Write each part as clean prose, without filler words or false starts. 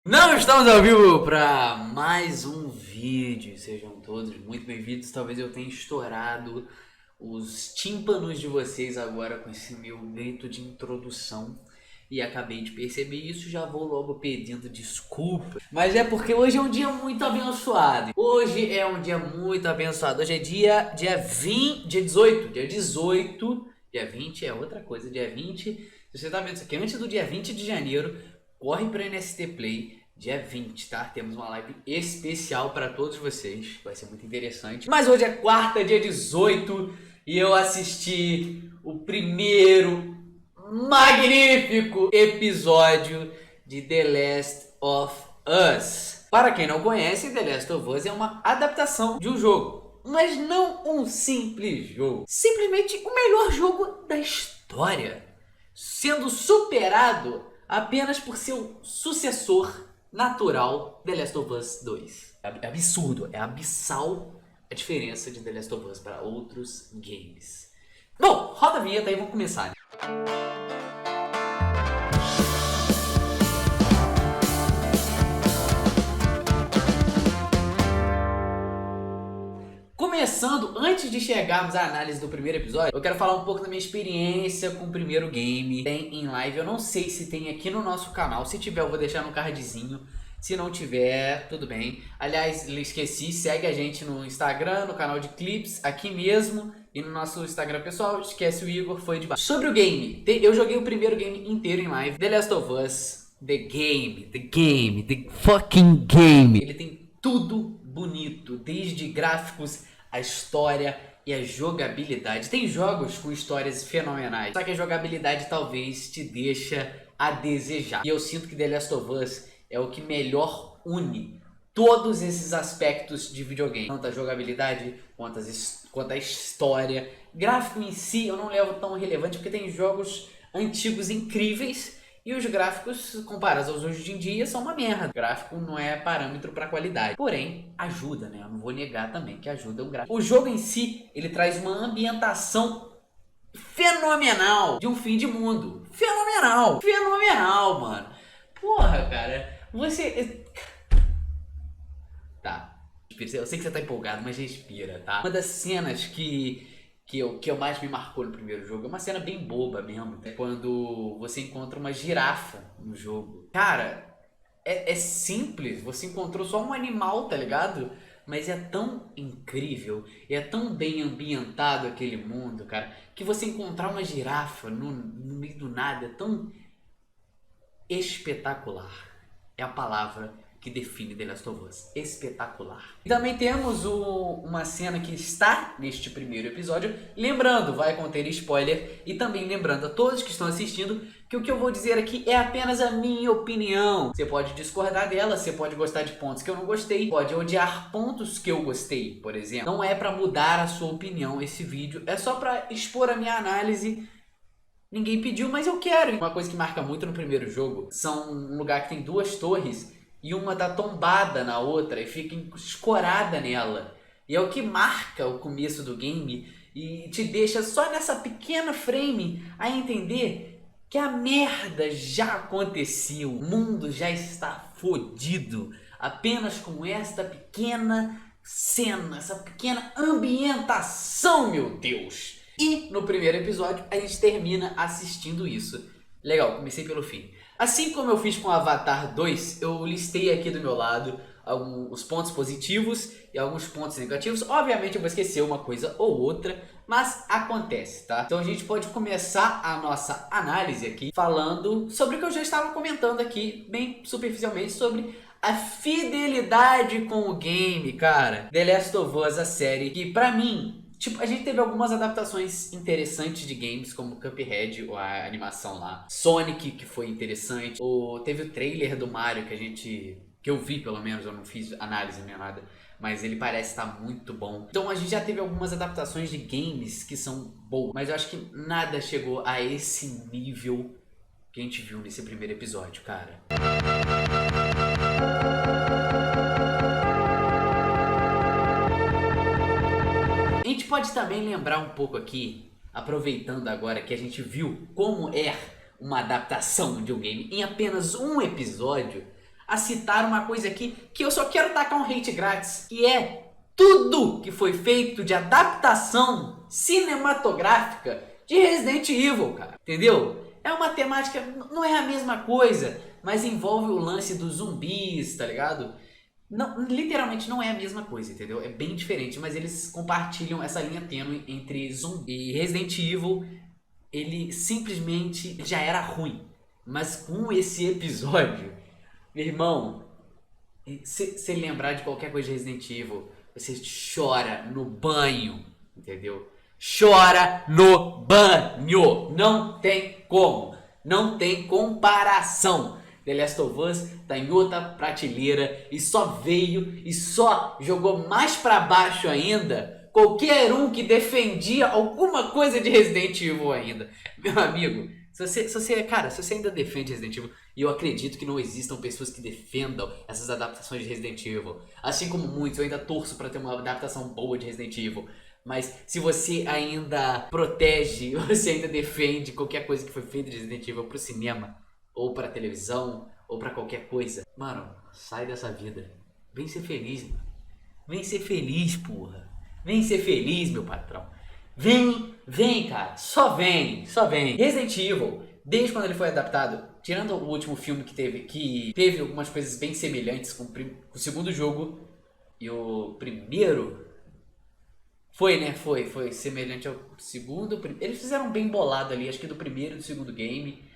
Não estamos ao vivo para mais um vídeo. Sejam todos muito bem-vindos. Talvez eu tenha estourado os tímpanos de vocês agora com esse meu grito de introdução e acabei de perceber isso. Já vou logo pedindo desculpa, mas é porque hoje é um dia muito abençoado. Hoje é um dia muito abençoado. Hoje é dia 20, dia 18. Dia 20 é outra coisa. Dia 20, se você tá vendo isso aqui antes do dia 20 de janeiro, corre para NST Play. Dia 20, tá? Temos uma live especial para todos vocês. Vai ser muito interessante. Mas hoje é quarta, dia 18. E eu assisti o primeiro magnífico episódio de The Last of Us. Para quem não conhece, The Last of Us é uma adaptação de um jogo. Mas não um simples jogo. Simplesmente o melhor jogo da história. Sendo superado apenas por seu sucessor natural, The Last of Us 2. É absurdo, é abissal a diferença de The Last of Us para outros games. Bom, roda a vinheta aí, vamos começar. Começando, antes de chegarmos à análise do primeiro episódio, eu quero falar um pouco da minha experiência com o primeiro game. Tem em live, eu não sei se tem aqui no nosso canal. Se tiver, eu vou deixar no cardzinho. Se não tiver, tudo bem. Aliás, esqueci, segue a gente no Instagram, no canal de clips, aqui mesmo. E no nosso Instagram pessoal, esquece o Igor, foi de baixo. Sobre o game, eu joguei o primeiro game inteiro em live. The Last of Us, the fucking game. Ele tem tudo bonito, desde gráficos, a história e a jogabilidade. Tem jogos com histórias fenomenais, só que a jogabilidade talvez te deixa a desejar. E eu sinto que The Last of Us é o que melhor une todos esses aspectos de videogame. Tanto a jogabilidade quanto a história. Gráfico em si eu não levo tão relevante, porque tem jogos antigos incríveis e os gráficos, comparados aos hoje em dia, são uma merda. O gráfico não é parâmetro para qualidade. Porém, ajuda, né? Eu não vou negar também que ajuda o gráfico. O jogo em si, ele traz uma ambientação fenomenal de um fim de mundo. Fenomenal, mano. Porra, cara. Você... Tá. Eu sei que você tá empolgado, mas respira, tá? Uma das cenas que eu mais me marcou no primeiro jogo é uma cena bem boba mesmo. É quando você encontra uma girafa no jogo. Cara, é simples. Você encontrou só um animal, tá ligado? Mas é tão incrível, é tão bem ambientado aquele mundo, cara, que você encontrar uma girafa no meio do nada é tão espetacular. É a palavra que define The Last of Us. Espetacular. E também temos uma cena que está neste primeiro episódio. Lembrando, vai conter spoiler. E também lembrando a todos que estão assistindo que o que eu vou dizer aqui é apenas a minha opinião. Você pode discordar dela, você pode gostar de pontos que eu não gostei, pode odiar pontos que eu gostei, por exemplo. Não é para mudar a sua opinião esse vídeo, é só para expor a minha análise. Ninguém pediu, mas eu quero. Uma coisa que marca muito no primeiro jogo são um lugar que tem duas torres e uma tá tombada na outra e fica escorada nela. E é o que marca o começo do game e te deixa só nessa pequena frame a entender que a merda já aconteceu. O mundo já está fodido apenas com esta pequena cena, essa pequena ambientação, meu Deus. E no primeiro episódio a gente termina assistindo isso. Legal, comecei pelo fim. Assim como eu fiz com Avatar 2, eu listei aqui do meu lado os pontos positivos e alguns pontos negativos. Obviamente eu vou esquecer uma coisa ou outra, mas acontece, tá? Então a gente pode começar a nossa análise aqui falando sobre o que eu já estava comentando aqui, bem superficialmente, sobre a fidelidade com o game, cara. The Last of Us, a série que pra mim... Tipo, a gente teve algumas adaptações interessantes de games, como Cuphead, a animação lá. Sonic, que foi interessante. Teve o trailer do Mario que eu vi, pelo menos, eu não fiz análise nem nada, mas ele parece estar muito bom. Então a gente já teve algumas adaptações de games que são boas, mas eu acho que nada chegou a esse nível que a gente viu nesse primeiro episódio, cara. A gente pode também lembrar um pouco aqui, aproveitando agora que a gente viu como é uma adaptação de um game em apenas um episódio, a citar uma coisa aqui que eu só quero tacar um hate grátis, que é tudo que foi feito de adaptação cinematográfica de Resident Evil, cara. Entendeu? É uma temática, não é a mesma coisa, mas envolve o lance dos zumbis, tá ligado? Não, literalmente não é a mesma coisa, entendeu? É bem diferente, mas eles compartilham essa linha tênue entre zumbi e Resident Evil. Ele simplesmente já era ruim, mas com esse episódio, meu irmão, se lembrar de qualquer coisa de Resident Evil, você chora no banho, entendeu? Chora no banho, não tem como, não tem comparação. The Last of Us tá em outra prateleira e só veio e só jogou mais pra baixo ainda qualquer um que defendia alguma coisa de Resident Evil ainda. Meu amigo, se você ainda defende Resident Evil, e eu acredito que não existam pessoas que defendam essas adaptações de Resident Evil, assim como muitos, eu ainda torço pra ter uma adaptação boa de Resident Evil. Mas se você ainda protege, você ainda defende qualquer coisa que foi feita de Resident Evil pro cinema, ou pra televisão, ou pra qualquer coisa, mano, sai dessa vida. Vem ser feliz, mano. Vem ser feliz, porra. Vem ser feliz, meu patrão. Vem, cara. Só vem. Resident Evil, desde quando ele foi adaptado, tirando o último filme que teve algumas coisas bem semelhantes com o segundo jogo e o primeiro. Foi, né? Foi semelhante ao segundo. Eles fizeram bem bolado ali, acho que do primeiro e do segundo game.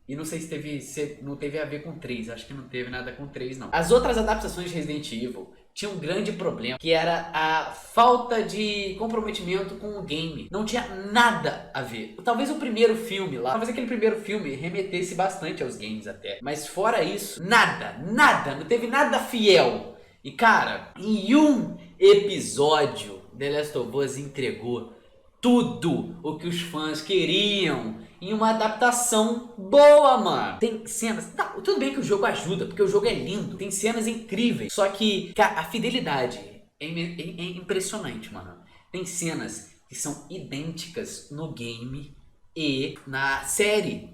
E não sei se não teve a ver com 3, acho que não teve nada com 3 não. As outras adaptações de Resident Evil tinham um grande problema, que era a falta de comprometimento com o game. Não tinha nada a ver. Talvez o primeiro filme lá, talvez aquele primeiro filme remetesse bastante aos games até. Mas fora isso, nada, não teve nada fiel. E cara, em um episódio, The Last of Us entregou tudo o que os fãs queriam em uma adaptação boa, mano. Tem cenas... Não, tudo bem que o jogo ajuda, porque o jogo é lindo. Tem cenas incríveis. Só que, cara, a fidelidade é impressionante, mano. Tem cenas que são idênticas no game e na série.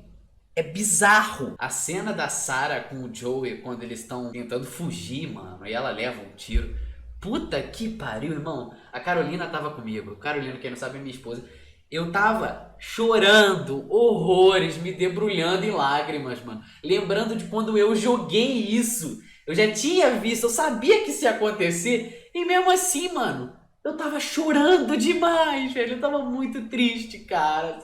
É bizarro. A cena da Sarah com o Joey quando eles estão tentando fugir, mano, e ela leva um tiro. Puta que pariu, irmão. A Carolina tava comigo. Carolina, quem não sabe, é minha esposa. Eu tava chorando horrores, me debrulhando em lágrimas, mano. Lembrando de quando eu joguei isso. Eu já tinha visto, eu sabia que isso ia acontecer. E mesmo assim, mano, eu tava chorando demais, velho. Eu tava muito triste, cara.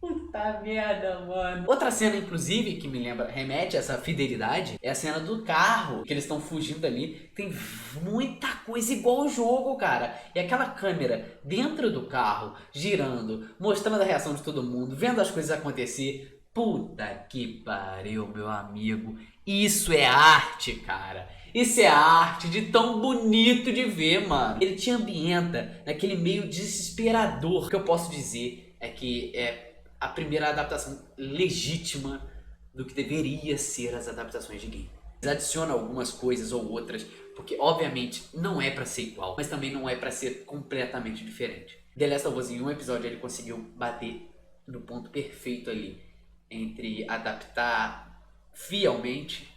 Puta merda, mano. Outra cena, inclusive, que me lembra, remete a essa fidelidade, é a cena do carro, que eles estão fugindo ali. Tem muita coisa igual ao jogo, cara. E aquela câmera dentro do carro, girando, mostrando a reação de todo mundo, vendo as coisas acontecer. Puta que pariu, meu amigo. Isso é arte, cara. Isso é arte de tão bonito de ver, mano. Ele te ambienta naquele meio desesperador. O que eu posso dizer é que é a primeira adaptação legítima do que deveria ser as adaptações de game. Eles adicionam algumas coisas ou outras, porque obviamente não é pra ser igual, mas também não é pra ser completamente diferente. The Last of Us, em um episódio, ele conseguiu bater no ponto perfeito ali entre adaptar fielmente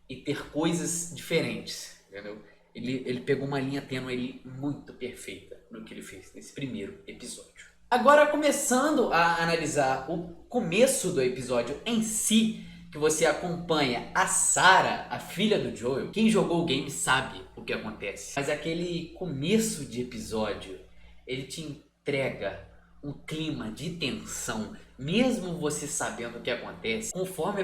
e ter coisas diferentes, entendeu? Ele pegou uma linha tênue ali muito perfeita no que ele fez nesse primeiro episódio. Agora, começando a analisar o começo do episódio em si, que você acompanha a Sarah, a filha do Joel. Quem jogou o game sabe o que acontece. Mas aquele começo de episódio, ele te entrega um clima de tensão, mesmo você sabendo o que acontece. Conforme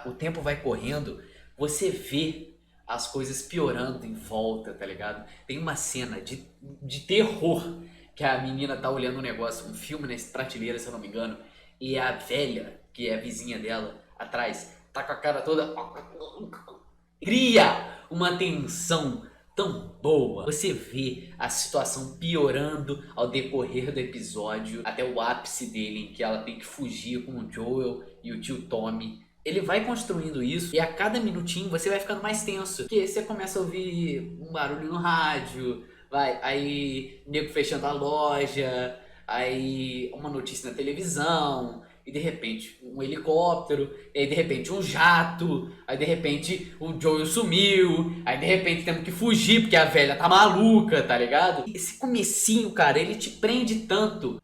o tempo vai correndo, você vê as coisas piorando em volta, tá ligado? Tem uma cena de terror, que a menina tá olhando um negócio, um filme na prateleira, se eu não me engano, e a velha, que é a vizinha dela, atrás, tá com a cara toda... Cria uma tensão tão boa. Você vê a situação piorando ao decorrer do episódio, até o ápice dele, em que ela tem que fugir com o Joel e o tio Tommy. Ele vai construindo isso e a cada minutinho você vai ficando mais tenso, porque você começa a ouvir um barulho no rádio, aí nego fechando a loja, aí uma notícia na televisão, e de repente um helicóptero, e aí de repente um jato, aí de repente o Joel sumiu, aí de repente temos que fugir porque a velha tá maluca, tá ligado? Esse comecinho, cara, ele te prende tanto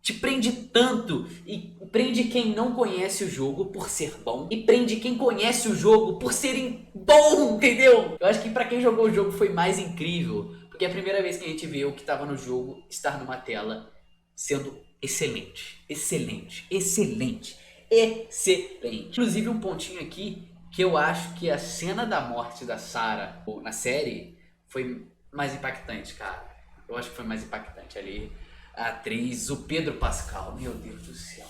e prende quem não conhece o jogo por ser bom e prende quem conhece o jogo por serem bom, entendeu? Eu acho que pra quem jogou o jogo foi mais incrível, porque é a primeira vez que a gente vê o que tava no jogo estar numa tela sendo excelente. Inclusive um pontinho aqui que eu acho que a cena da morte da Sarah na série foi mais impactante, cara. Eu acho que foi mais impactante ali. A atriz, o Pedro Pascal, meu Deus do céu.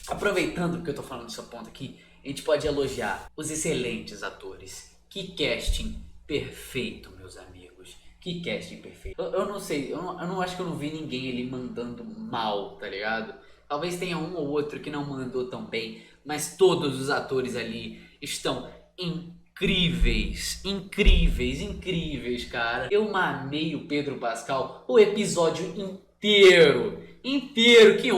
Aproveitando que eu tô falando desse ponto aqui, a gente pode elogiar os excelentes atores. Que casting perfeito, meus amigos. Que casting perfeito. Eu não sei, eu não acho que eu não vi ninguém ali mandando mal, tá ligado? Talvez tenha um ou outro que não mandou tão bem, mas todos os atores ali estão incríveis, cara. Eu mamei o Pedro Pascal o episódio inteiro. Que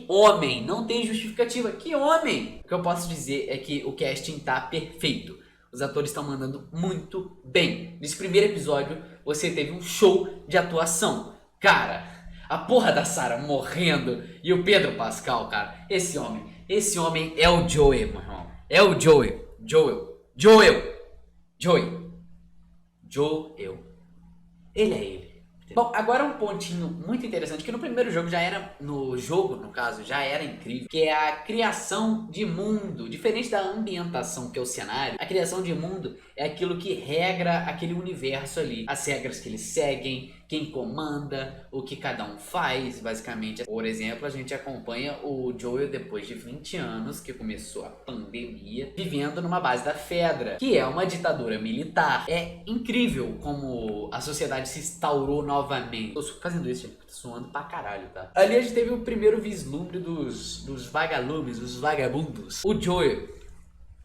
homem, não tem justificativa, que homem. O que eu posso dizer é que o casting tá perfeito. Os atores estão mandando muito bem. Nesse primeiro episódio, você teve um show de atuação. Cara, a porra da Sarah morrendo e o Pedro Pascal, cara. Esse homem é o Joel, meu irmão. É o Joel. Ele é ele. Bom, agora um pontinho muito interessante, que no primeiro jogo já era, no jogo, no caso, já era incrível, que é a criação de mundo. Diferente da ambientação, que é o cenário, a criação de mundo é aquilo que regra aquele universo ali. As regras que eles seguem, quem comanda, o que cada um faz, basicamente. Por exemplo, a gente acompanha o Joel depois de 20 anos, que começou a pandemia, vivendo numa base da Fedra, que é uma ditadura militar. É incrível como a sociedade se instaurou novamente. Tô fazendo isso, gente, tô suando pra caralho, tá? Ali a gente teve o primeiro vislumbre dos vagalumes, dos vagabundos. O Joel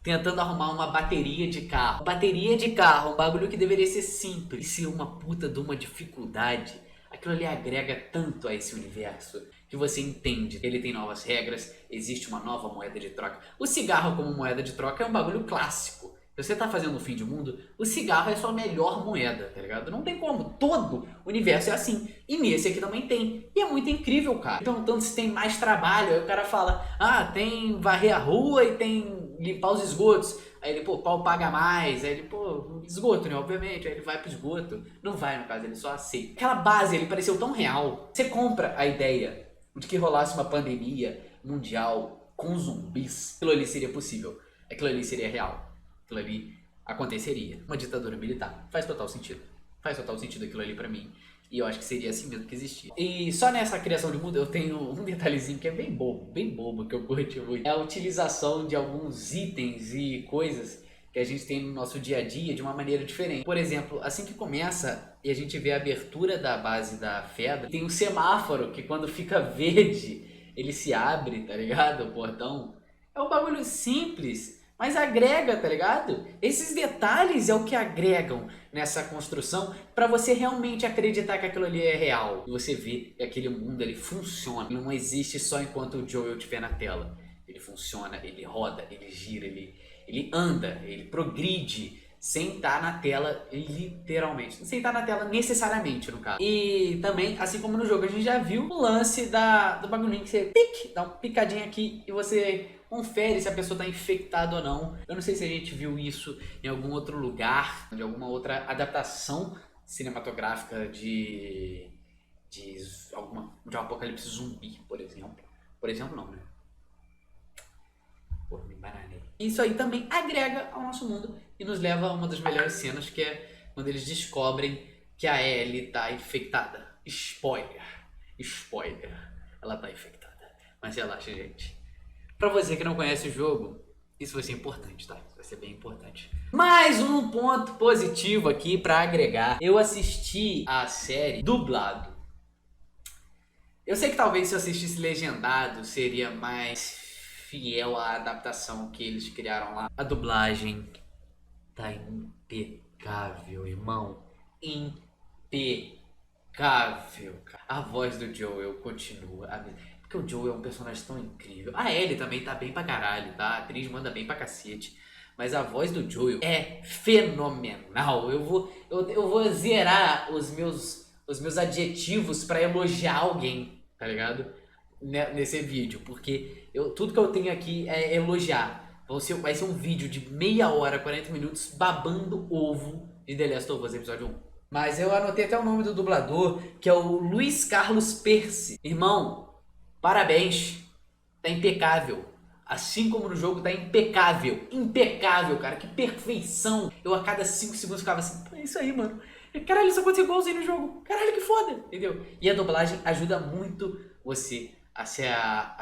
tentando arrumar uma bateria de carro. Um bagulho que deveria ser simples, ser uma puta de uma dificuldade. Aquilo ali agrega tanto a esse universo que você entende que ele tem novas regras, existe uma nova moeda de troca. O cigarro como moeda de troca é um bagulho clássico. Se você tá fazendo o fim de mundo, o cigarro é a sua melhor moeda, tá ligado? Não tem como, todo o universo é assim. E nesse aqui também tem. E é muito incrível, cara. Então, tanto se tem mais trabalho, aí o cara fala, tem varrer a rua e tem limpar os esgotos. Aí ele, pau paga mais. Aí ele, esgoto, né? Obviamente. Aí ele vai pro esgoto. Não vai, no caso, ele só aceita. Aquela base, ele pareceu tão real. Você compra a ideia de que rolasse uma pandemia mundial com zumbis. Aquilo ali seria possível. Aquilo ali seria real. Aquilo ali aconteceria. Uma ditadura militar. Faz total sentido. Faz total sentido aquilo ali pra mim. E eu acho que seria assim mesmo que existia. E só nessa criação de mundo eu tenho um detalhezinho que é bem bobo, que eu curti muito. É a utilização de alguns itens e coisas que a gente tem no nosso dia a dia de uma maneira diferente. Por exemplo, assim que começa e a gente vê a abertura da base da Fedra, tem um semáforo que quando fica verde, ele se abre, tá ligado? O portão. É um bagulho simples, mas agrega, tá ligado? Esses detalhes é o que agregam nessa construção pra você realmente acreditar que aquilo ali é real. E você vê que aquele mundo ele funciona. Ele não existe só enquanto o Joel estiver na tela. Ele funciona, ele roda, ele gira, ele anda, ele progride sem estar na tela literalmente. Sem estar na tela necessariamente, no caso. E também, assim como no jogo, a gente já viu o lance do bagulhinho que você dá uma picadinha aqui e você confere se a pessoa está infectada ou não. Eu não sei se a gente viu isso em algum outro lugar, de alguma outra adaptação cinematográfica de um apocalipse zumbi, por exemplo. Por exemplo, não, né? Porra, me embananei. Isso aí também agrega ao nosso mundo e nos leva a uma das melhores cenas, que é quando eles descobrem que a Ellie tá infectada. Spoiler. Ela tá infectada. Mas relaxa, gente. Pra você que não conhece o jogo, isso vai ser importante, tá? Isso vai ser bem importante. Mais um ponto positivo aqui pra agregar. Eu assisti a série dublado. Eu sei que talvez se eu assistisse legendado seria mais fiel à adaptação que eles criaram lá. A dublagem tá impecável, irmão. Impecável. A voz do Joel continua. Porque o Joel é um personagem tão incrível. A Ellie também tá bem pra caralho, tá? A atriz manda bem pra cacete. Mas a voz do Joel é fenomenal. Eu vou zerar os meus adjetivos pra elogiar alguém, tá ligado? Nesse vídeo. Porque tudo que eu tenho aqui é elogiar. Vai ser um vídeo de meia hora, 40 minutos, babando ovo de The Last of Us episódio 1. Mas eu anotei até o nome do dublador, que é o Luiz Carlos Percy. Irmão, parabéns. Tá impecável. Assim como no jogo, tá impecável. Impecável, cara. Que perfeição. Eu a cada 5 segundos ficava assim, é isso aí, mano. Caralho, isso aconteceu igualzinho no jogo. Caralho, que foda. Entendeu? E a dublagem ajuda muito você a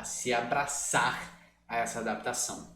se abraçar a essa adaptação.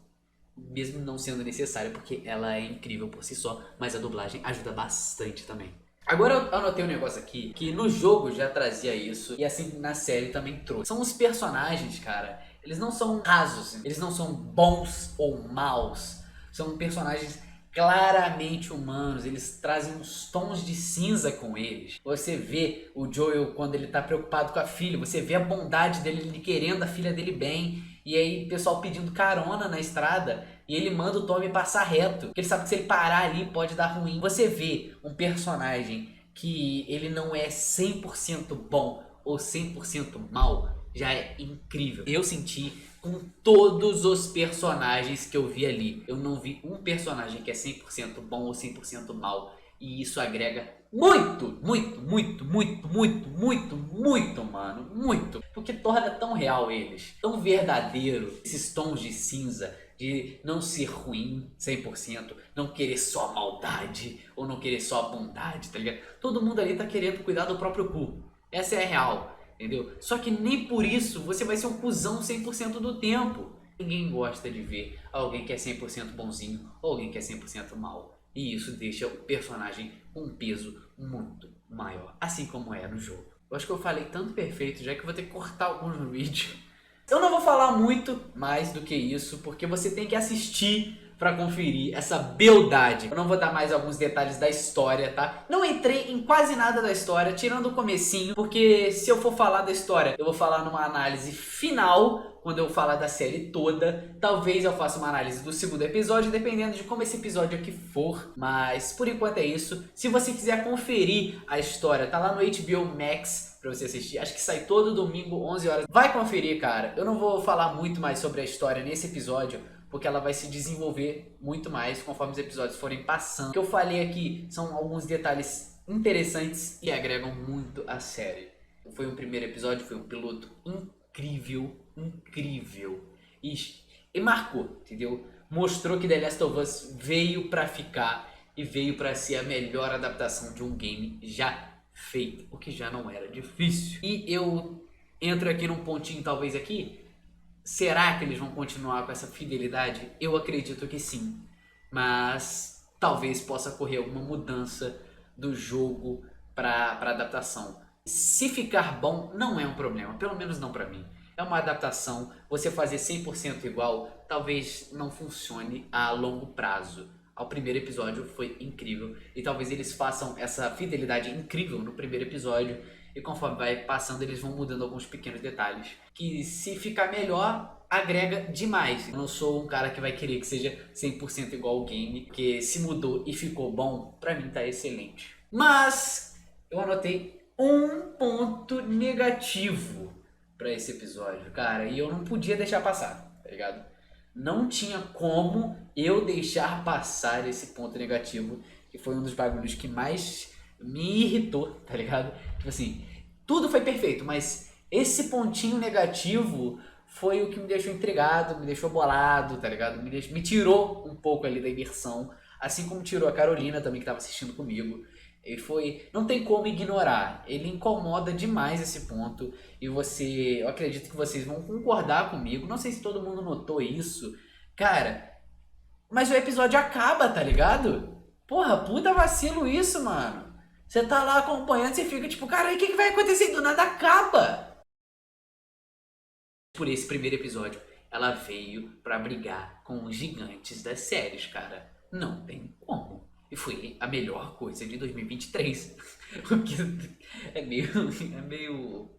Mesmo não sendo necessária, porque ela é incrível por si só. Mas a dublagem ajuda bastante também. Agora eu anotei um negócio aqui, que no jogo já trazia isso, e assim na série também trouxe. São os personagens, cara, eles não são rasos, eles não são bons ou maus. São personagens claramente humanos, eles trazem uns tons de cinza com eles. Você vê o Joel quando ele tá preocupado com a filha, você vê a bondade dele, ele querendo a filha dele bem. E aí o pessoal pedindo carona na estrada e ele manda o Tommy passar reto, porque ele sabe que se ele parar ali pode dar ruim. Você vê um personagem que ele não é 100% bom ou 100% mal, já é incrível. Eu senti com todos os personagens que eu vi ali. Eu não vi um personagem que é 100% bom ou 100% mal. E isso agrega muito, muito, muito, muito, muito, muito, muito, mano. Muito. Porque torna tão real eles. Tão verdadeiro. Esses tons de cinza. De não ser ruim 100%. Não querer só maldade. Ou não querer só bondade, tá ligado? Todo mundo ali tá querendo cuidar do próprio cu. Essa é a real. Entendeu? Só que nem por isso você vai ser um cuzão 100% do tempo. Ninguém gosta de ver alguém que é 100% bonzinho ou alguém que é 100% mal. E isso deixa o personagem com um peso muito maior, assim como é no jogo. Eu acho que eu falei tanto perfeito já que eu vou ter que cortar alguns no vídeo. Eu não vou falar muito mais do que isso, porque você tem que assistir pra conferir essa beldade. Eu não vou dar mais alguns detalhes da história, tá? Não entrei em quase nada da história, tirando o comecinho, porque se eu for falar da história, eu vou falar numa análise final, quando eu falar da série toda. Talvez eu faça uma análise do segundo episódio, dependendo de como esse episódio aqui for. Mas por enquanto é isso. Se você quiser conferir a história, tá lá no HBO Max pra você assistir. Acho que sai todo domingo, 11 horas. Vai conferir, cara. Eu não vou falar muito mais sobre a história nesse episódio, porque ela vai se desenvolver muito mais conforme os episódios forem passando. O que eu falei aqui são alguns detalhes interessantes e agregam muito a série. Foi um primeiro episódio, foi um piloto incrível, incrível. E marcou, entendeu? Mostrou que The Last of Us veio pra ficar e veio pra ser a melhor adaptação de um game já feito, o que já não era difícil. E eu entro aqui num pontinho talvez aqui. Será que eles vão continuar com essa fidelidade? Eu acredito que sim. Mas talvez possa ocorrer alguma mudança do jogo para adaptação. Se ficar bom, não é um problema. Pelo menos não para mim. É uma adaptação. Você fazer 100% igual talvez não funcione a longo prazo. Ao primeiro episódio foi incrível. E talvez eles façam essa fidelidade incrível no primeiro episódio. E conforme vai passando, eles vão mudando alguns pequenos detalhes. Que se ficar melhor, agrega demais. Eu não sou um cara que vai querer que seja 100% igual ao game. Porque se mudou e ficou bom, pra mim tá excelente. Mas eu anotei um ponto negativo pra esse episódio, cara. E eu não podia deixar passar, tá ligado? Não tinha como eu deixar passar esse ponto negativo. Que foi um dos bagulhos que mais me irritou, tá ligado? Tipo assim, tudo foi perfeito, mas esse pontinho negativo foi o que me deixou intrigado, me deixou bolado, tá ligado? Me tirou um pouco ali da imersão, assim como tirou a Carolina também que tava assistindo comigo. E foi, não tem como ignorar, ele incomoda demais esse ponto e eu acredito que vocês vão concordar comigo, não sei se todo mundo notou isso, cara, mas o episódio acaba, tá ligado? Porra, puta vacilo isso, mano. Você tá lá acompanhando, você fica tipo, cara, o que vai acontecer? Do nada acaba. Por esse primeiro episódio, ela veio pra brigar com os gigantes das séries, cara. Não tem como. E foi a melhor coisa de 2023. O que é meio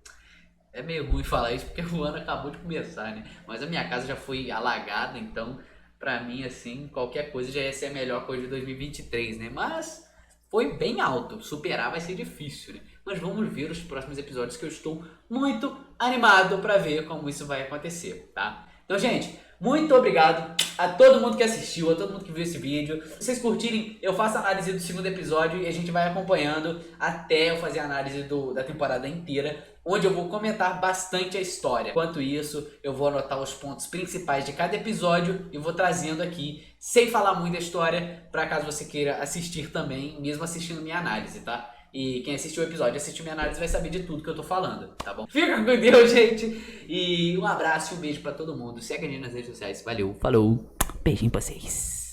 É meio ruim falar isso porque o ano acabou de começar, né? Mas a minha casa já foi alagada, então pra mim, assim, qualquer coisa já ia ser a melhor coisa de 2023, né? Mas foi bem alto, superar vai ser difícil, né? Mas vamos ver os próximos episódios que eu estou muito animado pra ver como isso vai acontecer, tá? Então, gente, muito obrigado a todo mundo que assistiu, a todo mundo que viu esse vídeo. Se vocês curtirem, eu faço a análise do segundo episódio e a gente vai acompanhando até eu fazer a análise da temporada inteira, onde eu vou comentar bastante a história. Enquanto isso, eu vou anotar os pontos principais de cada episódio e vou trazendo aqui, sem falar muito da história, para caso você queira assistir também, mesmo assistindo minha análise, tá? E quem assistiu o episódio e assistiu minha análise vai saber de tudo que eu tô falando, tá bom? Fica com Deus, gente! E um abraço e um beijo pra todo mundo. Segue a gente nas redes sociais. Valeu, falou, beijinho pra vocês.